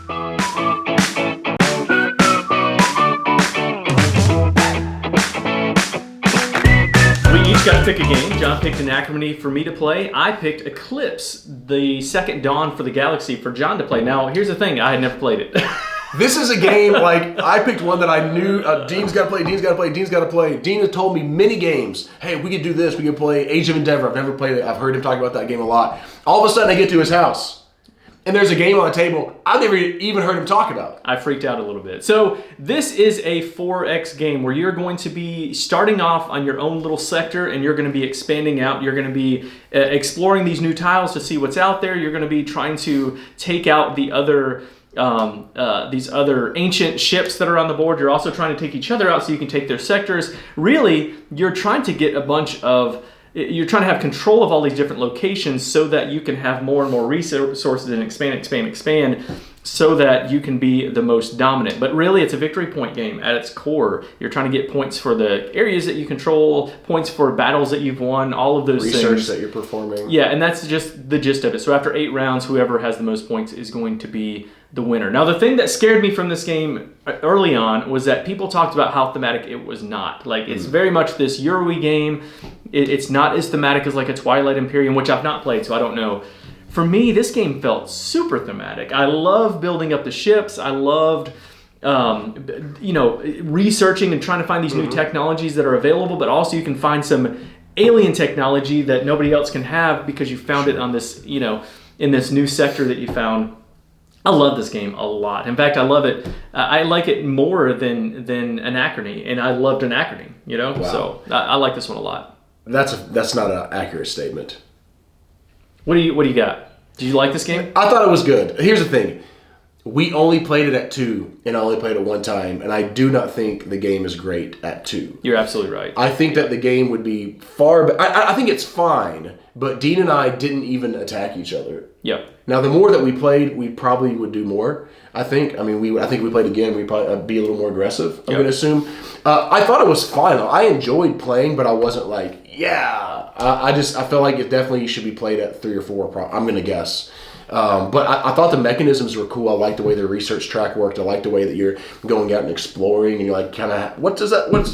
We each got to pick a game. John picked Anachrony for me to play. I picked Eclipse, the second Dawn for the Galaxy, for John to play. Now, here's the thing. I had never played it. This is a game, like, I picked one that I knew Dean's got to play. Dean has told me many games, hey, we could do this. We could play Age of Endeavor. I've never played it. I've heard him talk about that game a lot. All of a sudden, I get to his house, and there's a game on the table I've never even heard him talk about. I freaked out a little bit. So this is a 4X game where you're going to be starting off on your own little sector, and you're going to be expanding out. You're going to be exploring these new tiles to see what's out there. You're going to be trying to take out the other these other ancient ships that are on the board. You're also trying to take each other out so you can take their sectors. Really, you're trying to get you're trying to have control of all these different locations so that you can have more and more resources and expand so that you can be the most dominant. But really, it's a victory point game at its core. You're trying to get points for the areas that you control, points for battles that you've won, all of those things. Research that you're performing. Yeah, and that's just the gist of it. So after 8 rounds, whoever has the most points is going to be the winner. Now, the thing that scared me from this game early on was that people talked about how thematic it was not. Like, it's very much this Euro game. It's not as thematic as like a Twilight Imperium, which I've not played, so I don't know. For me, this game felt super thematic. I love building up the ships. I loved, researching and trying to find these new technologies that are available, but also you can find some alien technology that nobody else can have because you found it on this, in this new sector that you found. I love this game a lot. In fact, I love it. I like it more than Anachrony, and I loved Anachrony. Wow. So I like this one a lot. That's not an accurate statement. What do you got? Did you like this game? I thought it was good. Here's the thing. We only played it at 2, and I only played it one time, and I do not think the game is great at 2. You're absolutely right. I think that the game would be far better. I think it's fine, but Dean and I didn't even attack each other. Yep. Now, the more that we played, we probably would do more, I think. I think if we played again, we'd probably be a little more aggressive, I'm going to assume. I thought it was fine. I enjoyed playing, but I wasn't like, yeah. I felt like it definitely should be played at 3 or 4, I'm going to guess. But I thought the mechanisms were cool. I liked the way the research track worked. I liked the way that you're going out and exploring, and you're like, kind of,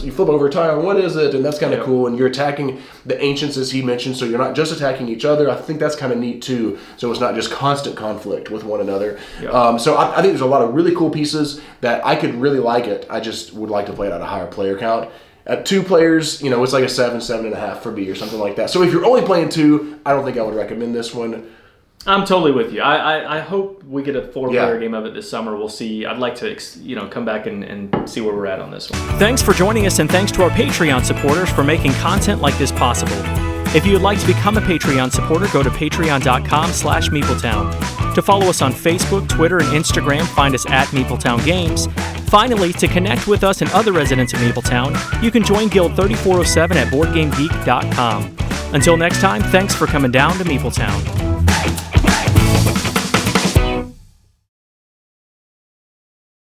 you flip over a tile, and what is it? And that's kind of cool. And you're attacking the ancients, as he mentioned, so you're not just attacking each other. I think that's kind of neat, too. So it's not just constant conflict with one another. Yep. So I think there's a lot of really cool pieces that I could really like it. I just would like to play it at a higher player count. At 2 players, it's like a 7.5 for B or something like that. So if you're only playing 2, I don't think I would recommend this one. I'm totally with you. I hope we get a 4-player game of it this summer. We'll see. I'd like to come back and see where we're at on this one. Thanks for joining us, and thanks to our Patreon supporters for making content like this possible. If you would like to become a Patreon supporter, go to patreon.com/MeepleTown. To follow us on Facebook, Twitter, and Instagram, find us at Meepletown Games. Finally, to connect with us and other residents of Meepletown, you can join Guild 3407 at BoardGameGeek.com. Until next time, thanks for coming down to Meepletown.